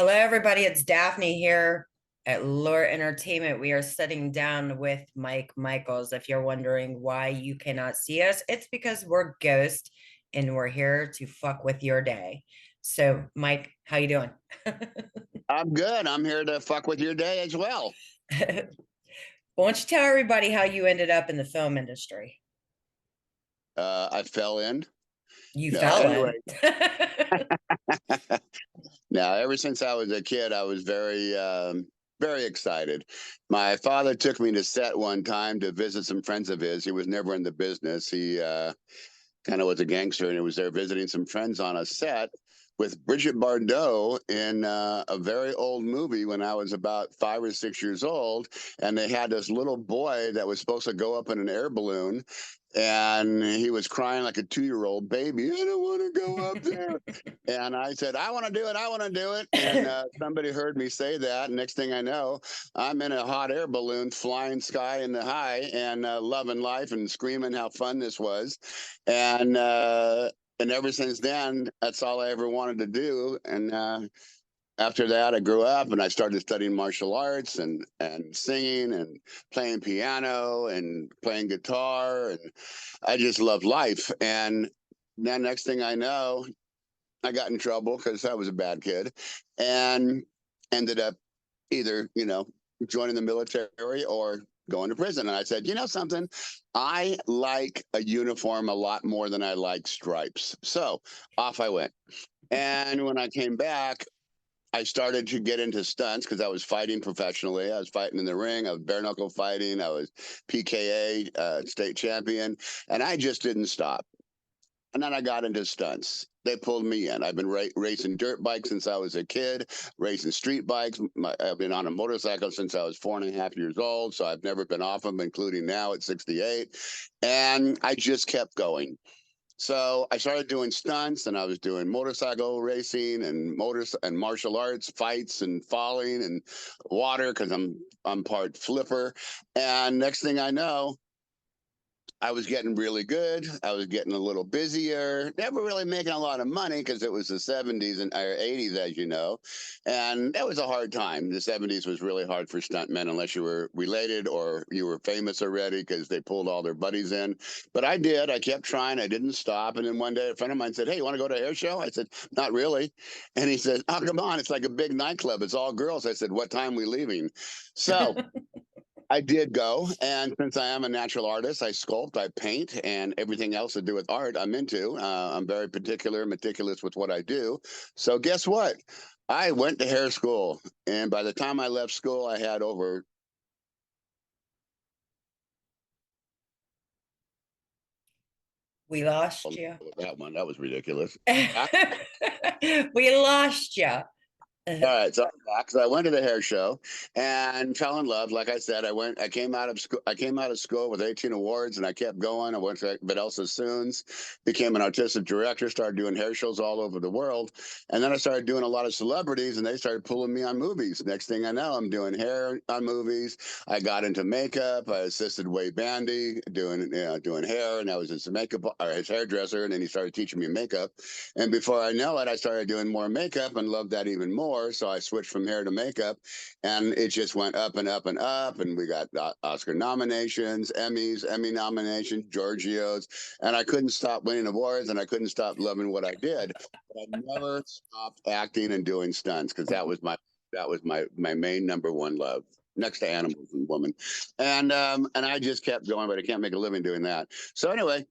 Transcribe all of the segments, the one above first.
Hello, everybody. It's Daphne here at Lure Entertainment. We are sitting down with Mike Michaels. If you're wondering why you cannot see us, it's because we're ghosts and we're here to fuck with your day. So, Mike, how you doing? I'm good. I'm here to fuck with your day as well. Why don't you tell everybody how you ended up in the film industry? I fell in. You No, fell anyway. in. Now, ever since I was a kid, I was very excited. My father took me to set one time to visit some friends of his. He was never in the business. He kind of was a gangster, and he was there visiting some friends on a set with Bridget Bardot in a very old movie when I was about 5 or 6 years old. And they had this little boy that was supposed to go up in an air balloon. And he was crying like a 2-year-old baby. I don't want to go up there. And I said, I want to do it. I want to do it. And somebody heard me say that. Next thing I know, I'm in a hot air balloon flying sky in the high and loving life and screaming how fun this was. And ever since then, that's all I ever wanted to do. And after that, I grew up and I started studying martial arts and singing and playing piano and playing guitar. And I just love life. And then next thing I know, I got in trouble because I was a bad kid and ended up either, joining the military or going to prison. And I said, you know something? I like a uniform a lot more than I like stripes. So off I went. And when I came back, I started to get into stunts because I was fighting professionally. I was fighting in the ring. I was bare knuckle fighting. I was PKA state champion, and I just didn't stop. And then I got into stunts. They pulled me in. I've been racing dirt bikes since I was a kid, racing street bikes. I've been on a motorcycle since I was 4.5 years old. So I've never been off them, including now at 68. And I just kept going. So I started doing stunts, and I was doing motorcycle racing and martial arts fights and falling and water because I'm part flipper. And next thing I know, I was getting really good. I was getting a little busier, never really making a lot of money because it was the 70s and or 80s, as you know. And that was a hard time. The 70s was really hard for stuntmen unless you were related or you were famous already because they pulled all their buddies in. But I did. I kept trying. I didn't stop. And then one day a friend of mine said, "Hey, you want to go to a hair show?" I said, "Not really." And he said, "Oh, come on. It's like a big nightclub. It's all girls." I said, "What time are we leaving?" So I did go, and since I am a natural artist, I sculpt, I paint, and everything else to do with art I'm into. I'm very particular, meticulous with what I do. So guess what? I went to hair school, and by the time I left school, I had over. We lost you. That one. That was ridiculous. We lost you. All right, so I'm back. So I went to the hair show and fell in love. Like I said, I came out of school. I came out of school with 18 awards, and I kept going. I went to Videlsa Soons, became an artistic director, started doing hair shows all over the world, and then I started doing a lot of celebrities, and they started pulling me on movies. Next thing I know, I'm doing hair on movies. I got into makeup. I assisted Wade Bandy doing hair, and I was his makeup or his hairdresser, and then he started teaching me makeup. And before I know it, I started doing more makeup and loved that even more. So I switched from hair to makeup, and it just went up and up and up. And we got Oscar nominations, Emmy nominations, Giorgio's, and I couldn't stop winning awards, and I couldn't stop loving what I did. But I never stopped acting and doing stunts because that was my main number one love, next to animals and women. And I just kept going, but I can't make a living doing that. So anyway,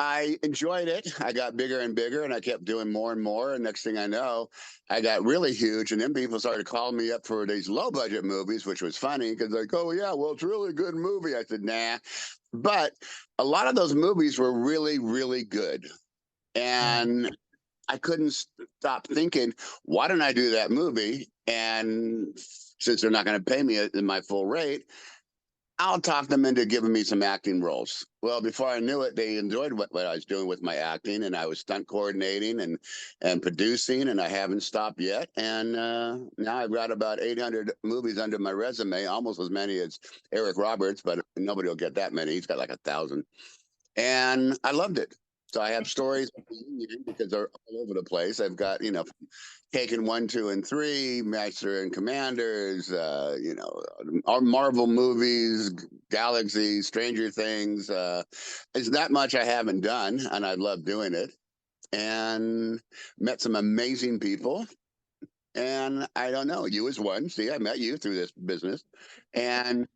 I enjoyed it. I got bigger and bigger, and I kept doing more and more. And next thing I know, I got really huge. And then people started calling me up for these low budget movies, which was funny because like, oh yeah, well it's a really good movie. I said, nah. But a lot of those movies were really, really good, and I couldn't stop thinking, why didn't I do that movie? And since they're not going to pay me in my full rate, I'll talk them into giving me some acting roles. Well, before I knew it, they enjoyed what I was doing with my acting, and I was stunt coordinating and producing, and I haven't stopped yet. And now I've got about 800 movies under my resume, almost as many as Eric Roberts, but nobody will get that many. He's got like 1,000, and I loved it. So I have stories because they're all over the place. I've got, Taken 1, 2, and 3, Master and Commanders, our Marvel movies, Galaxy, Stranger Things. There's not much I haven't done, and I love doing it. And met some amazing people. And I don't know, you as one. See, I met you through this business, and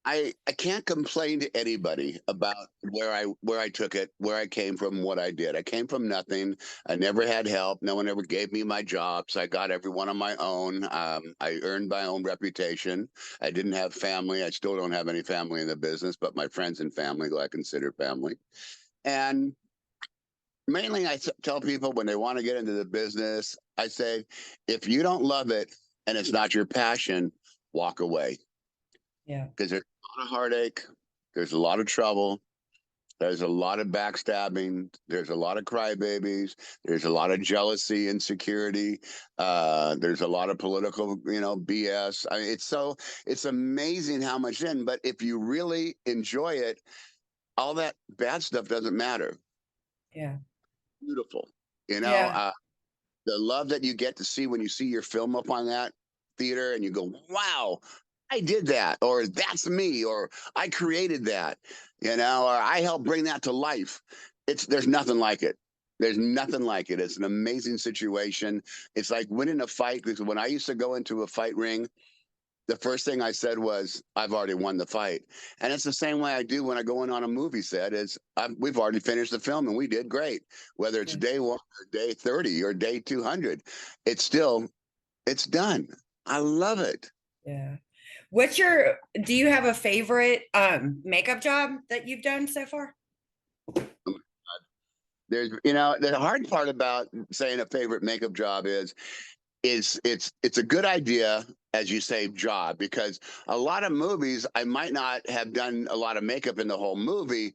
I can't complain to anybody about where I took it, where I came from, what I did. I came from nothing. I never had help. No one ever gave me my jobs. I got everyone on my own. I earned my own reputation. I didn't have family. I still don't have any family in the business, but my friends and family, who I consider family. And mainly, tell people when they want to get into the business, I say, if you don't love it and it's not your passion, walk away, Yeah. because there's a lot of heartache, there's a lot of trouble, there's a lot of backstabbing, there's a lot of crybabies, there's a lot of jealousy, insecurity, there's a lot of political, BS. I mean, it's amazing how much in. But if you really enjoy it, all that bad stuff doesn't matter. Yeah. Beautiful, Yeah. the love that you get to see when you see your film up on that theater and you go, wow, I did that, or that's me, or I created that, or I helped bring that to life. There's nothing like it. There's nothing like it. It's an amazing situation. It's like winning a fight, because when I used to go into a fight ring, the first thing I said was, I've already won the fight. And it's the same way I do when I go in on a movie set. We've already finished the film and we did great. Whether it's Yeah. day 1 or day 30 or day 200, it's done. I love it. Yeah. Do you have a favorite makeup job that you've done so far? The hard part about saying a favorite makeup job is it's a good idea, as you say, job, because a lot of movies I might not have done a lot of makeup in the whole movie,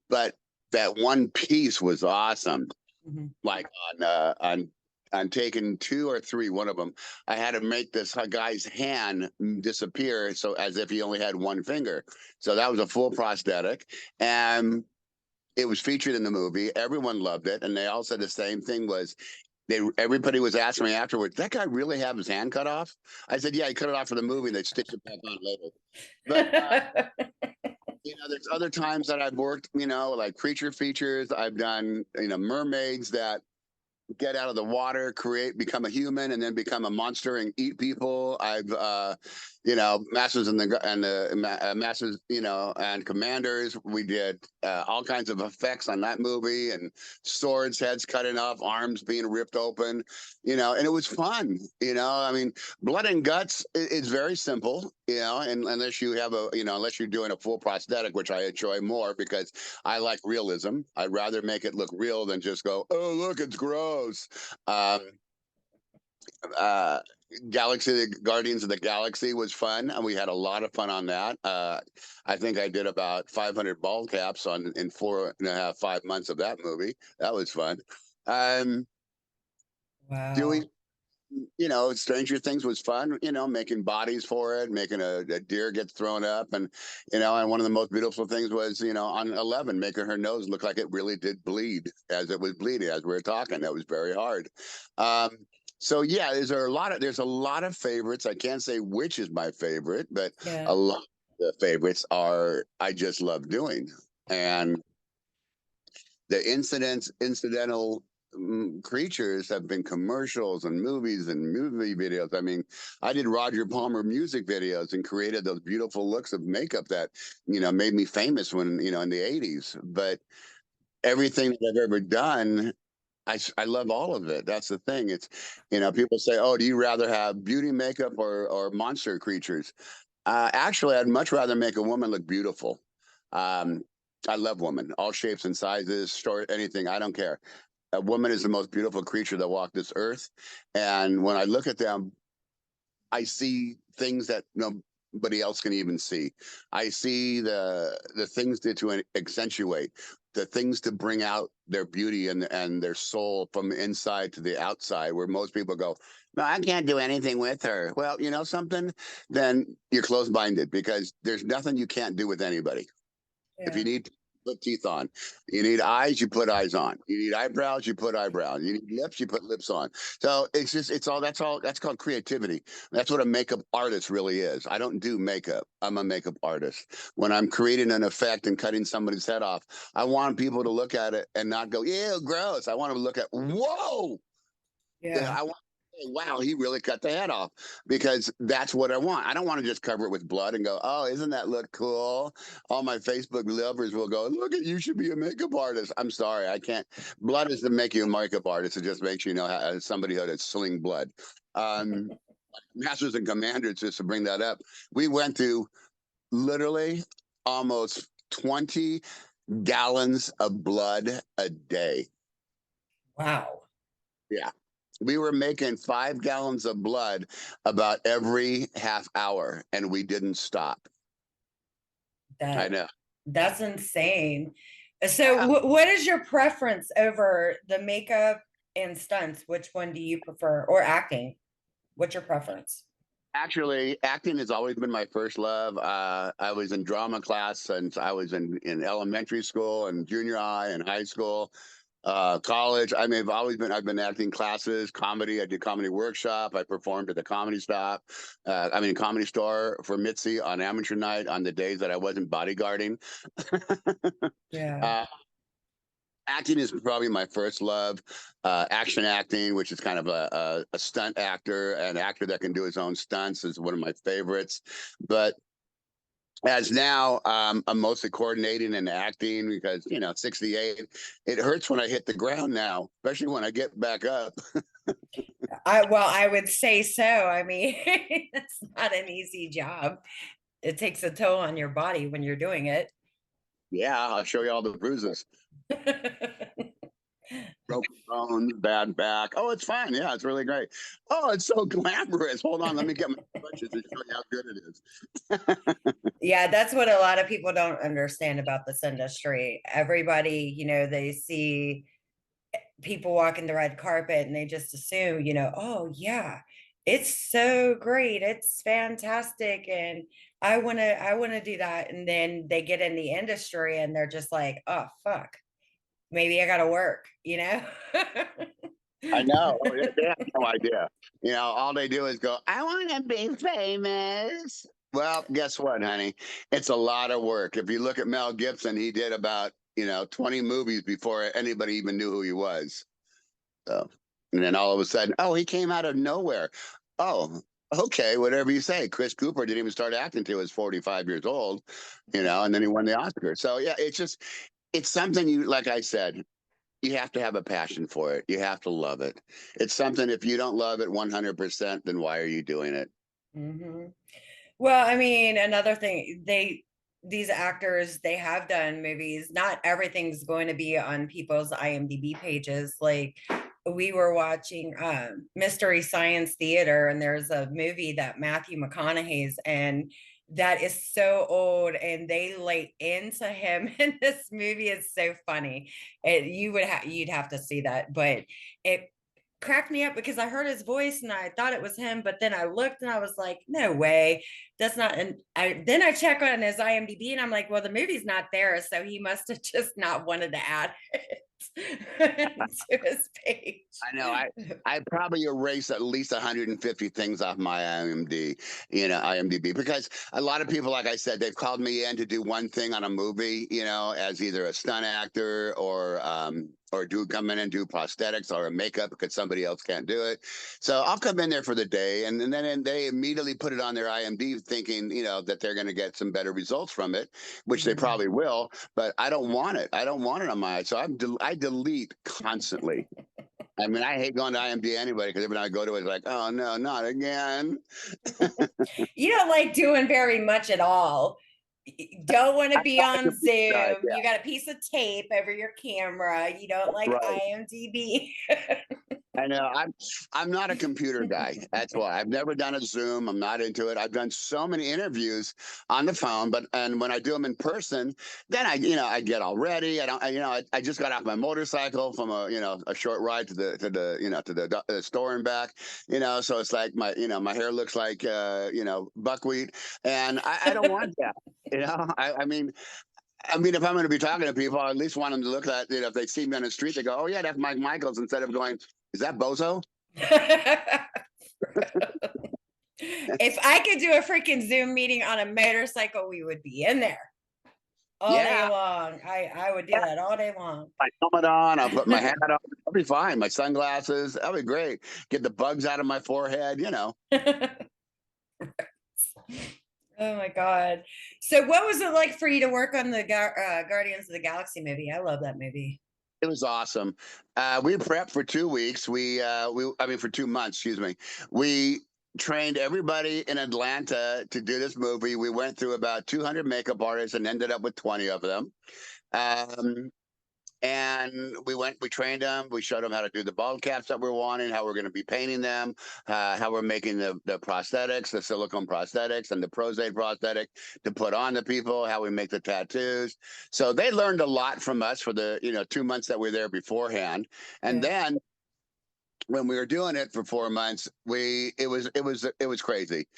but that one piece was awesome. Mhm. Like on Taken 2 or 3, one of them, I had to make this guy's hand disappear, so as if he only had one finger. So that was a full prosthetic, and it was featured in the movie. Everyone loved it, and they all said the same thing was, everybody was asking me afterwards, that guy really have his hand cut off? I said, yeah, he cut it off for the movie and they stitched it back on later. But there's other times that I've worked, like creature features. I've done, mermaids that get out of the water, become a human, and then become a monster and eat people. I've, masters masters, and commanders. We did all kinds of effects on that movie, and swords, heads cutting off, arms being ripped open, and it was fun. I mean, blood and guts is very simple, and unless you have unless you're doing a full prosthetic, which I enjoy more because I like realism. I'd rather make it look real than just go, oh, look, it's gross. Um, uh, Guardians of the Galaxy was fun, and we had a lot of fun on that. I think I did about 500 ball caps in 4.5, 5 months of that movie. That was fun. Um, Wow. doing Stranger Things was fun, making bodies for it, making a deer get thrown up. And one of the most beautiful things was, on 11, making her nose look like it really did bleed as it was bleeding, as we were talking. That was very hard. Um, so yeah, there's a lot of favorites. I can't say which is my favorite, but Yeah. a lot of the favorites are, I just love doing. And the incidental creatures have been commercials and movies and movie videos. I mean, I did Roger Palmer music videos and created those beautiful looks of makeup that, made me famous when, in the 80s. But everything that I've ever done, I love all of it. That's the thing. It's, people say, oh, do you rather have beauty makeup or monster creatures? Actually, I'd much rather make a woman look beautiful. Um, I love women, all shapes and sizes, short, anything. I don't care. A woman is the most beautiful creature that walked this earth. And when I look at them, I see things that nobody else can even see. I see the things to accentuate, the things to bring out their beauty and their soul from the inside to the outside, where most people go, no, I can't do anything with her. Well, you know something? Then you're closed minded, because there's nothing you can't do with anybody. If Yeah. you need put teeth on. You need eyes, you put eyes on. You need eyebrows, you put eyebrows. You need lips, you put lips on. So that's called creativity. That's what a makeup artist really is. I don't do makeup. I'm a makeup artist. When I'm creating an effect and cutting somebody's head off, I want people to look at it and not go, ew, gross. I want them to look at, whoa, Yeah. I want to say, wow, he really cut the head off, because that's what I want. I don't want to just cover it with blood and go, oh, isn't that look cool? All my Facebook lovers will go, look at you should be a makeup artist. I'm sorry, I can't. Blood doesn't make you a makeup artist. It just makes you know how, somebody how to sling blood. Um, Masters and Commanders, just to bring that up, we went to literally almost 20 gallons of blood a day. Wow. Yeah. We were making 5 gallons of blood about every half hour, and we didn't stop. I That know. that's insane. So Yeah. what is your preference over the makeup and stunts? Which one do you prefer? Or acting? What's your preference? Actually, acting has always been my first love. I was in drama class since I was in elementary school and junior high and high school. College. I mean, I've been acting classes, comedy. I did comedy workshop. I performed at the comedy store for Mitzi on amateur night on the days that I wasn't bodyguarding. Yeah. uh, Acting is probably my first love. Action acting, which is kind of a stunt actor, an actor that can do his own stunts, is one of my favorites. But as now, I'm mostly coordinating and acting because 68. It hurts when I hit the ground now, especially when I get back up. I would say so. I mean, it's not an easy job. It takes a toll on your body when you're doing it. Yeah, I'll show you all the bruises, broken bones, bad back. Oh, it's fine. Yeah, it's really great. Oh, it's so glamorous. Hold on, let me get my crutches and show you how good it is. Yeah, that's what a lot of people don't understand about this industry. Everybody, they see people walking the red carpet and they just assume, oh yeah, it's so great, it's fantastic, and I want to do that. And then they get in the industry and they're just like, oh fuck, maybe I gotta work. I know. Oh, they have no idea. All they do is go, I want to be famous. Well, guess what, honey? It's a lot of work. If you look at Mel Gibson, he did about, 20 movies before anybody even knew who he was. So, and then all of a sudden, oh, he came out of nowhere. Oh, okay, whatever you say. Chris Cooper didn't even start acting till he was 45 years old, and then he won the Oscar. So, yeah, it's something like I said, you have to have a passion for it. You have to love it. It's something, if you don't love it 100%, then why are you doing it? Hmm. Well, I mean, another thing, these actors, they have done movies. Not everything's going to be on people's IMDb pages. Like we were watching Mystery Science Theater, and there's a movie that Matthew McConaughey's in that is so old, and they lay into him in this movie. Is so funny. You'd have to see that, but it cracked me up because I heard his voice and I thought it was him, but then I looked and I was like, no way, that's not. And I check on his IMDb and I'm like, well, the movie's not there, so he must have just not wanted to add it to his page. I know. I probably erase at least 150 things off my IMDb, because a lot of people, like I said, they've called me in to do one thing on a movie, as either a stunt actor or do come in and do prosthetics or makeup because somebody else can't do it. So I'll come in there for the day, and then they immediately put it on their IMDb, thinking that they're going to get some better results from it, which they Mhm. probably will. But I don't want it. I don't want it on my. So I delete constantly. I mean, I hate going to IMDb anyway, because every time I go to it, it's like, oh no, not again. You don't like doing very much at all. Don't want to I be like on a deep dive. Zoom. Yeah, You got a piece of tape over your camera. You don't like right. IMDb. I know. I'm not a computer guy. That's why I've never done a Zoom. I'm not into it. I've done so many interviews on the phone, and when I do them in person, then I get all ready. I don't. I just got off my motorcycle from a short ride to the store and back. So it's like my hair looks like buckwheat, and I don't want that. I mean, I mean, if I'm going to be talking to people, I at least want them to look at, if they see me on the street, they go, "Oh yeah, that's Mike Michaels," instead of going, "Is that Bozo?" If I could do a freaking Zoom meeting on a motorcycle, we would be in there all day Yeah, long. I would do that all day long. my helmet on, I'll put my hat on. I'll be fine. My sunglasses, that'll be great. Get the bugs out of my forehead. Oh my God. So what was it like for you to work on the Guardians of the Galaxy movie? I love that movie. It was awesome. We prepped for 2 weeks. I mean, for 2 months, excuse me. We trained everybody in Atlanta to do this movie. We went through about 200 makeup artists and ended up with 20 of them. Um, and we trained them. We showed them how to do the bald caps that we're wanting, how we're going to be painting them, how we're making the prosthetics, the silicone prosthetics and the prostate prosthetic to put on the people, how we make the tattoos. So they learned a lot from us for the 2 months that we were there beforehand. And Yeah. then when we were doing it for 4 months, it was crazy.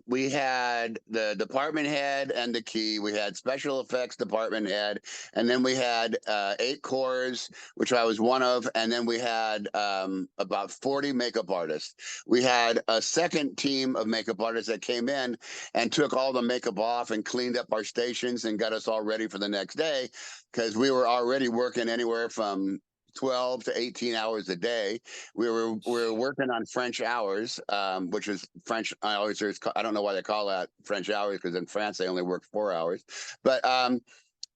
We had the department head and the key. We had special effects department head, and then we had 8 cores, which I was one of, and then we had about 40 makeup artists. We had a second team of makeup artists that came in and took all the makeup off and cleaned up our stations and got us all ready for the next day because we were already working anywhere from 12 to 18 hours a day. We were working on French hours, which is French hours. I don't know why they call that French hours because in France they only work 4 hours, but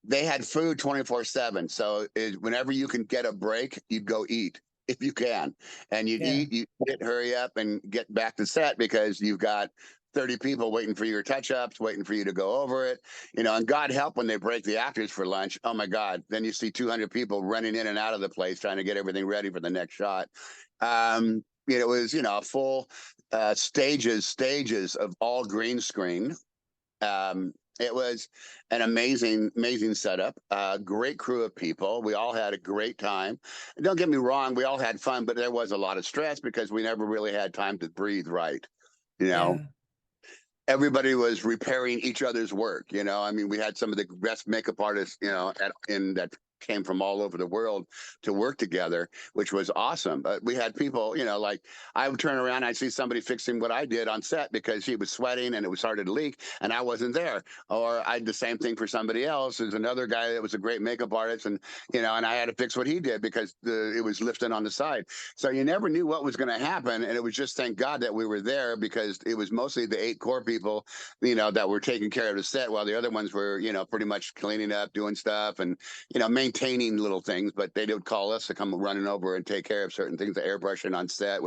they had food 24/7. So whenever you can get a break, you'd go eat if you can, and you'd Yeah. eat, you get hurry up and get back to set because you've got 30 people waiting for your touch ups, waiting for you to go over it, and God help when they break the actors for lunch. Oh my God. Then you see 200 people running in and out of the place trying to get everything ready for the next shot. It was, a full stages of all green screen. It was an amazing setup. Great crew of people. We all had a great time. And don't get me wrong, we all had fun, but there was a lot of stress because we never really had time to breathe right. You know, Yeah. everybody was repairing each other's work. I mean, we had some of the best makeup artists, in that came from all over the world to work together, which was awesome. But we had people, like I would turn around, I'd see somebody fixing what I did on set because he was sweating and it was starting to leak and I wasn't there. Or I did the same thing for somebody else. There's another guy that was a great makeup artist and I had to fix what he did because it was lifting on the side. So you never knew what was going to happen. And it was just thank God that we were there because it was mostly the 8 core people, that were taking care of the set while the other ones were, pretty much cleaning up, doing stuff and, maintaining little things. But they would call us to come running over and take care of certain things, the airbrushing on set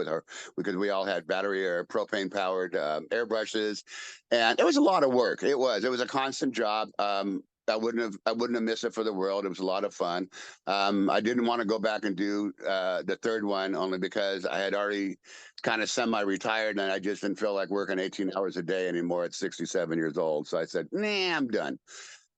because we all had battery or propane powered airbrushes. And it was a lot of work. It was a constant job. I wouldn't have missed it for the world. It was a lot of fun. I didn't want to go back and do the third one only because I had already kind of semi-retired and I just didn't feel like working 18 hours a day anymore at 67 years old. So I said, nah, I'm done.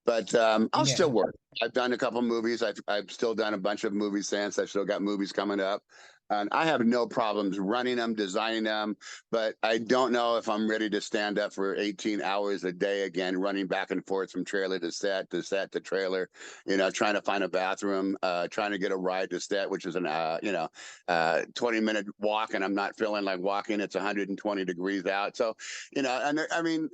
But I'll still Yeah. work. I've done a couple movies. I've still done a bunch of movies since. I've still got movies coming up. And I have no problems running them, designing them, but I don't know if I'm ready to stand up for 18 hours a day again, running back and forth from trailer to set to set to trailer, trying to find a bathroom, trying to get a ride to set, which is an, 20-minute walk, and I'm not feeling like walking. It's 120 degrees out. So, and I mean,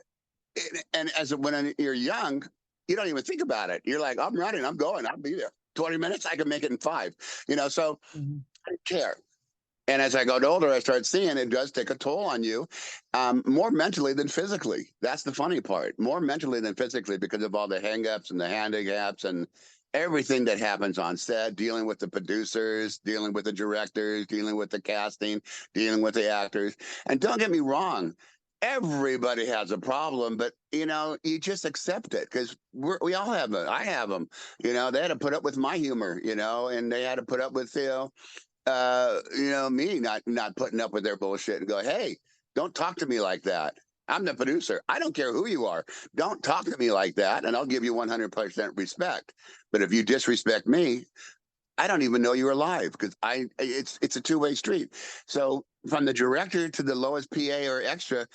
and when you're young, you don't even think about it. You're like, I'm running, I'm going, I'll be there. 20 minutes, I can make it in 5. So Mhm. I don't care. And as I got older, I started seeing it does take a toll on you, more mentally than physically. That's the funny part. More mentally than physically because of all the hangups and the handicaps and everything that happens on set, dealing with the producers, dealing with the directors, dealing with the casting, dealing with the actors. And don't get me wrong, everybody has a problem, but you just accept it because we all have it. I have them. They had to put up with my humor, and they had to put up with me not putting up with their bullshit and go, hey, don't talk to me like that. I'm the producer. I don't care who you are. Don't talk to me like that, and I'll give you 100% respect. But if you disrespect me, I don't even know you're alive because it's a two-way street. So from the director to the lowest PA or extra,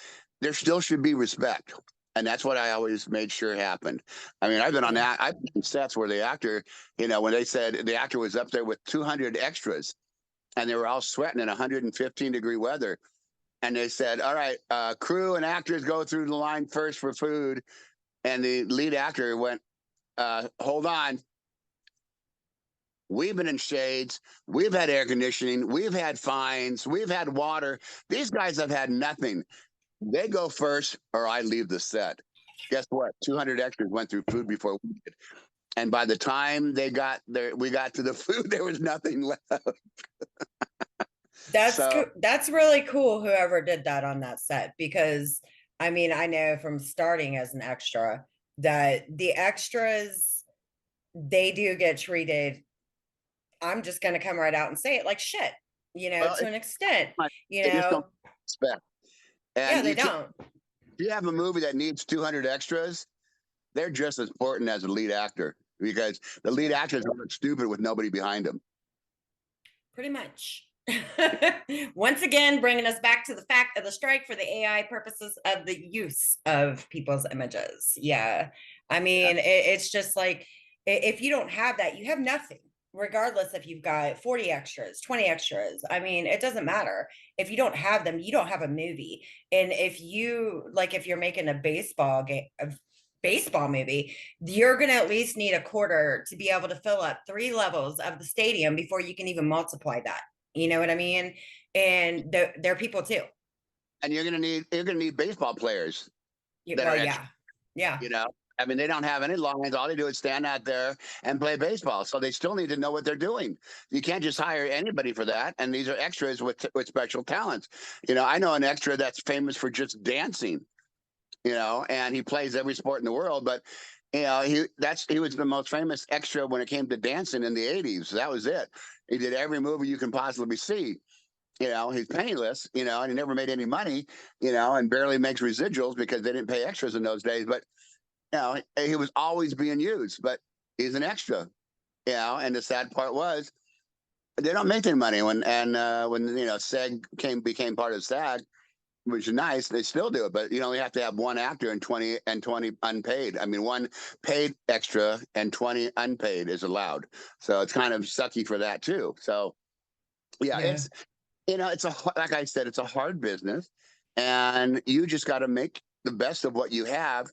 there still should be respect. And that's what I always made sure happened. I mean, Yeah. I've been on sets where the actor, when they said the actor was up there with 200 extras and they were all sweating in 115-degree weather. And they said, all right, crew and actors go through the line first for food. And the lead actor went, hold on. We've been in shades. We've had air conditioning. We've had fines. We've had water. These guys have had nothing. They go first, or I leave the set. Guess what? 200 extras went through food before we did. And by the time they got there, we got to the food, there was nothing left. So, That's really cool whoever did that on that set, because I mean, I know from starting as an extra that the extras, they do get treated, I'm just going to come right out and say it, like shit, well, to an extent, they just don't expect. yeah, And they you can't, don't. if you have a movie that needs 200 extras, they're just as important as the lead actor because the lead Yeah, actors look stupid with nobody behind them. pretty much. Once again, bringing us back to the fact of the strike for the AI purposes of the use of people's images. Yeah. I Yeah. mean, it's just like if you don't have that, you have nothing, regardless if you've got 40 extras, 20 extras. I mean, it doesn't matter. If you don't have them, you don't have a movie. And if you're making a baseball movie, you're going to at least need a quarter to be able to fill up 3 levels of the stadium before you can even multiply that. You know what I mean? And they're people too. And you're gonna need baseball players that are Well, extra. yeah, yeah. You know, I mean, they don't have any lines. All they do is stand out there and play baseball. So they still need to know what they're doing. You can't just hire anybody for that. And these are extras with special talents. I know an extra that's famous for just dancing. And he plays every sport in the world, but he was the most famous extra when it came to dancing in the 80s. That was it. He did every movie you can possibly see. He's penniless, and he never made any money, and barely makes residuals because they didn't pay extras in those days. But he was always being used, but he's an extra, and the sad part was they don't make any money when SAG became part of SAG, which is nice. They still do it, but you only have to have one actor and 20 unpaid. I mean, one paid extra and 20 unpaid is allowed. So it's kind of sucky for that too. So yeah, Yeah. it's like I said, it's a hard business, and you just got to make the best of what you have.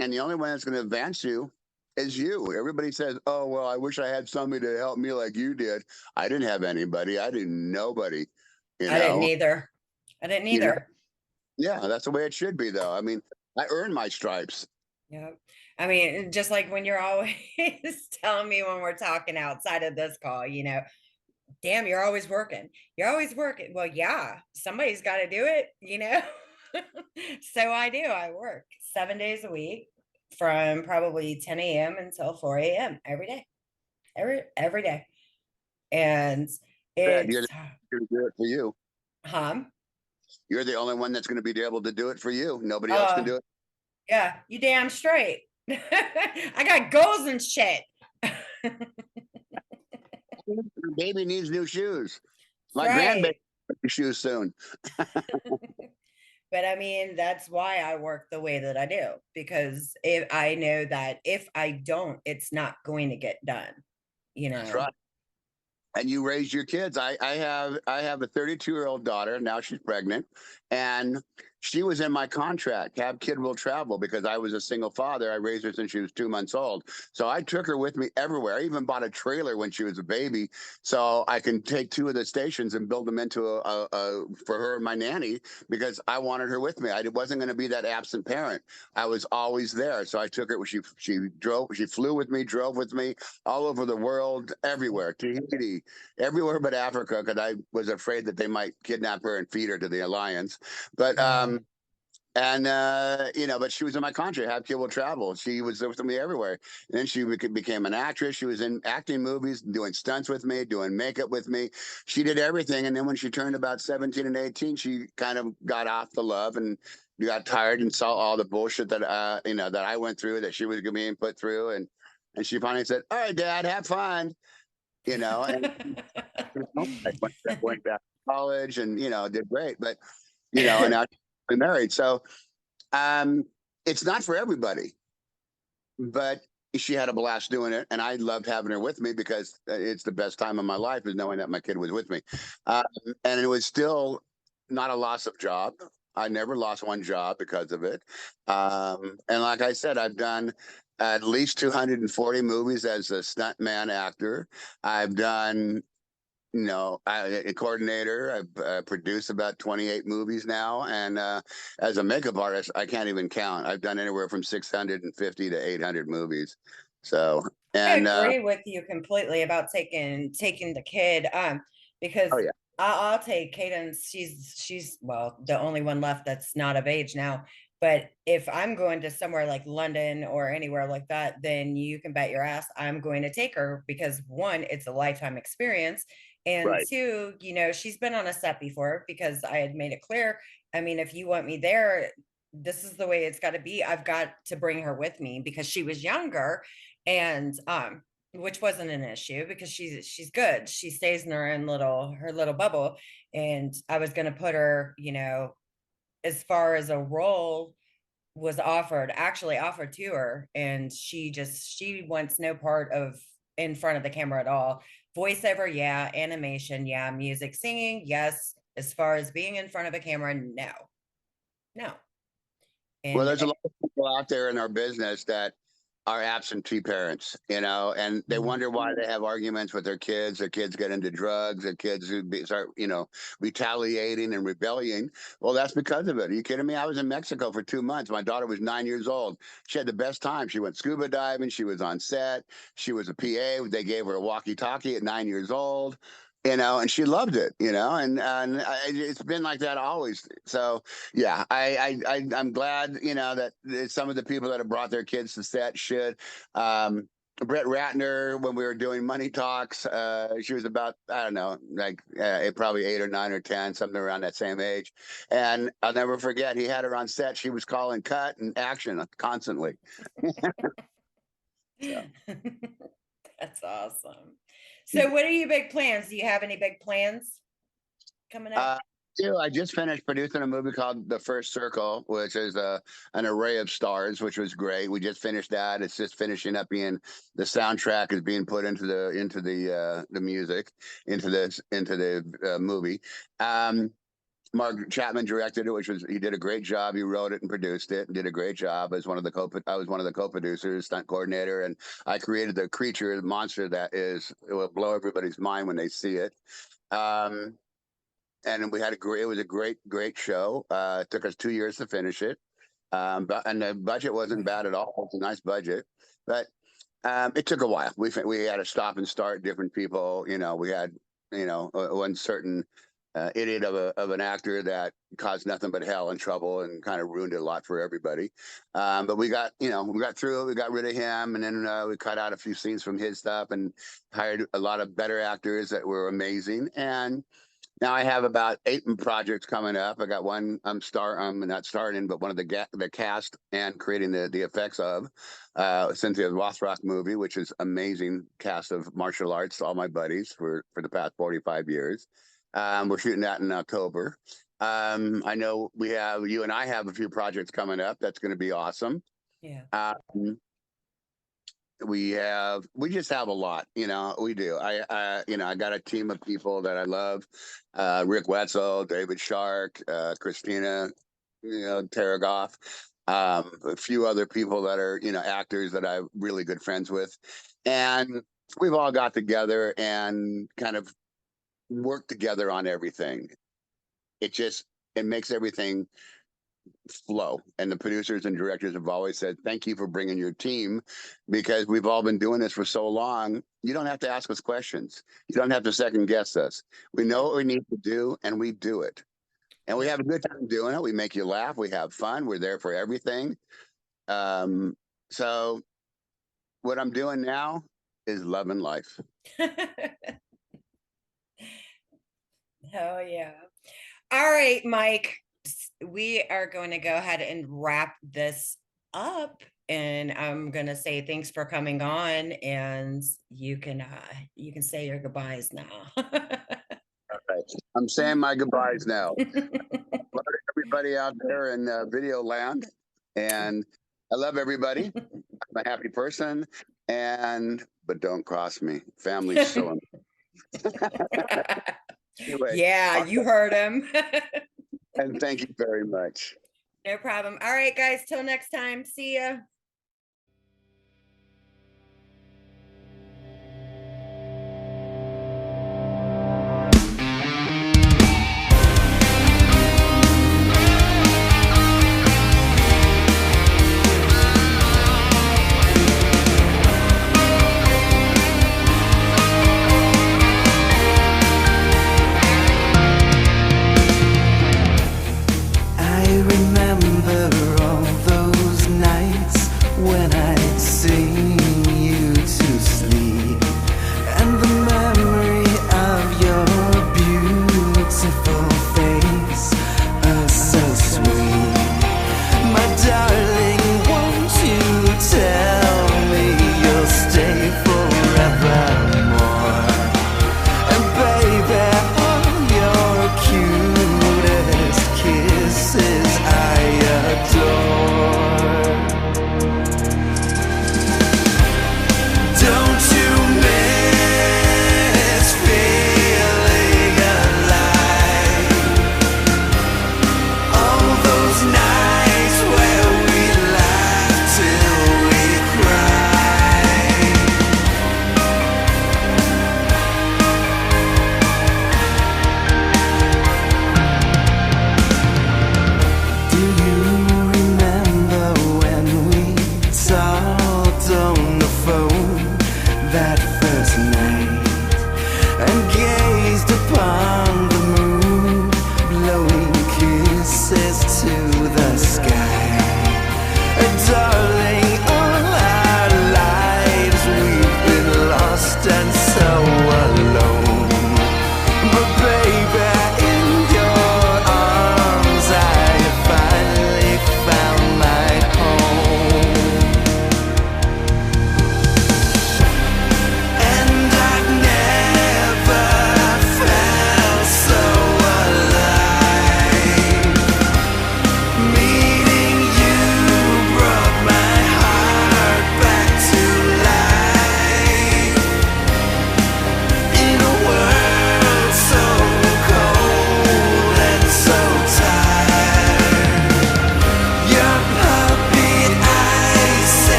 And the only one that's going to advance you is you. Everybody says, "Oh, well, I wish I had somebody to help me like you did." I didn't have anybody. I didn't nobody. You I didn't know. either. I didn't You know. either. Yeah, that's the way it should be, though. I mean, I earned my stripes. Yeah. I mean, just like when you're always telling me when we're talking outside of this call, damn, you're always working. You're always working. Well, yeah, somebody's got to do it. So I do. I work 7 days a week from probably 10 a.m. until 4 a.m. every day, every day. And You're it's, going to do it for you. huh? You're the only one that's going to be able to do it for you. Nobody else can Oh, do it. yeah, you damn straight. I got goals and shit. My baby needs new shoes. That's My grandbaby right. needs new shoes soon. But I mean, that's why I work the way that I do, because if I know that if I don't, it's not going to get done, you That's know. right. And you raised your kids. I have a 32-year-old daughter. Now she's pregnant, and she was in my contract. Have kid will travel because I was a single father. I raised her since she was 2 months old. So I took her with me everywhere. I even bought a trailer when she was a baby, so I can take two of the stations and build them into a for her and my nanny because I wanted her with me. I wasn't going to be that absent parent. I was always there. So I took her. She flew with me, drove with me all over the world, everywhere, Tahiti, everywhere but Africa, because I was afraid that they might kidnap her and feed her to the alliance. But Yeah. but she was in my contract. Have kid will travel. She was with me everywhere. And then she became an actress. She was in acting movies, doing stunts with me, doing makeup with me. She did everything. And then when she turned about 17 and 18, she kind of got off the love and got tired and saw all the bullshit that I went through, that she was being put through, and she finally said, "All right, Dad, have fun." And I went back to college and did great, but and now we're married. So um, it's not for everybody, but she had a blast doing it, and I loved having her with me because it's the best time of my life is knowing that my kid was with me, um, and it was still not a loss of job. I never lost one job because of it, and like I said, I've done at least 240 movies as a stuntman actor. I've done a coordinator. I've produced about 28 movies now, and as a makeup artist, I can't even count. I've done anywhere from 650 to 800 movies. So, I and agree with you completely about taking the kid, because oh yeah, I'll take Cadence. She's well, the only one left that's not of age now. But if I'm going to somewhere like London or anywhere like that, then you can bet your ass I'm going to take her because one, it's a lifetime experience. And right. two, she's been on a set before because I had made it clear. I mean, if you want me there, this is the way it's got to be. I've got to bring her with me because she was younger, and which wasn't an issue because she's good. She stays in her little bubble. And I was going to put her, as far as a role was actually offered to her, and she wants no part of in front of the camera at all. Voiceover, yeah. Animation, yeah. Music, singing, yes. As far as being in front of a camera, no. No. Well, And there's a lot of people out there in our business that are absentee parents, and they wonder why they have arguments with their kids. Their kids get into drugs. Their kids start, retaliating and rebelling. Well, that's because of it. Are you kidding me? I was in Mexico for 2 months. My daughter was 9 years old. She had the best time. She went scuba diving. She was on set. She was a PA. They gave her a walkie-talkie at 9 years old. And she loved it. It's been like that always. So yeah, I'm glad that some of the people that have brought their kids to set should. Brett Ratner, when we were doing Money Talks, she was about, I don't know, like probably 8 or 9 or 10, something around that same age. And I'll never forget, he had her on set. She was calling cut and action constantly. So. that's awesome. Mm. So what are your big plans? Do you have any big plans coming up? Uh, I just finished producing a movie called The First Circle, which is an array of stars, which was great. We just finished that. It's just finishing up being the soundtrack is being put into the music into the movie. Mark Chapman directed it, he did a great job. He wrote it and produced it and did a great job as I was one of the co-producers, stunt coordinator, and I created the creature, the monster it will blow everybody's mind when they see it. Um, and it was a great show. It took us 2 years to finish it. And the budget wasn't bad at all. It's a nice budget, but it took a while. We had to stop and start different people. We had one certain idiot of an actor that caused nothing but hell and trouble and kind of ruined it a lot for everybody. But we got through it. We got rid of him, and then we cut out a few scenes from his stuff and hired a lot of better actors that were amazing. And now I have about 8 projects coming up. I got one I'm not starting, but one of the cast and creating the effects of Cynthia Rothrock movie, which is amazing cast of martial arts, all my buddies for the past 45 years. We're shooting that in October. I know you and I have a few projects coming up. That's going to be awesome. Yeah. Um, we just have a lot, we do. I got a team of people that I love. Rick Wetzel, David Shark, Christina, Taragoff, a few other people that are, actors that I'm really good friends with. And we've all got together and kind of worked together on everything. It makes everything flow. And the producers and directors have always said, thank you for bringing your team because we've all been doing this for so long. You don't have to ask us questions. You don't have to second guess us. We know Yeah. what we need to do and we do it. And we Yeah. have a good time doing it. We make you laugh. We have fun. We're there for everything. Um, so what I'm doing now is loving life. Oh yeah. All right, Myke. We are going to go ahead and wrap this up. And I'm gonna say thanks for coming on, and you can say your goodbyes now. All right. I'm saying my goodbyes now. Everybody out there in video land. And I love everybody. I'm a happy person, but don't cross me. Family's so anyway. Yeah, you heard him. And thank you very much. No problem. All right, guys, till next time. See ya.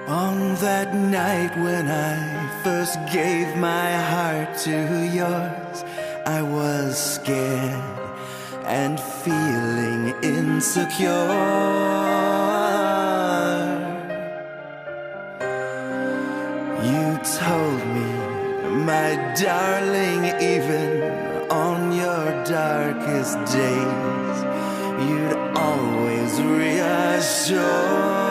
On that night when I first gave my heart to yours, I was scared and feeling insecure. You told me, my darling, even on your darkest days, you'd always reassure.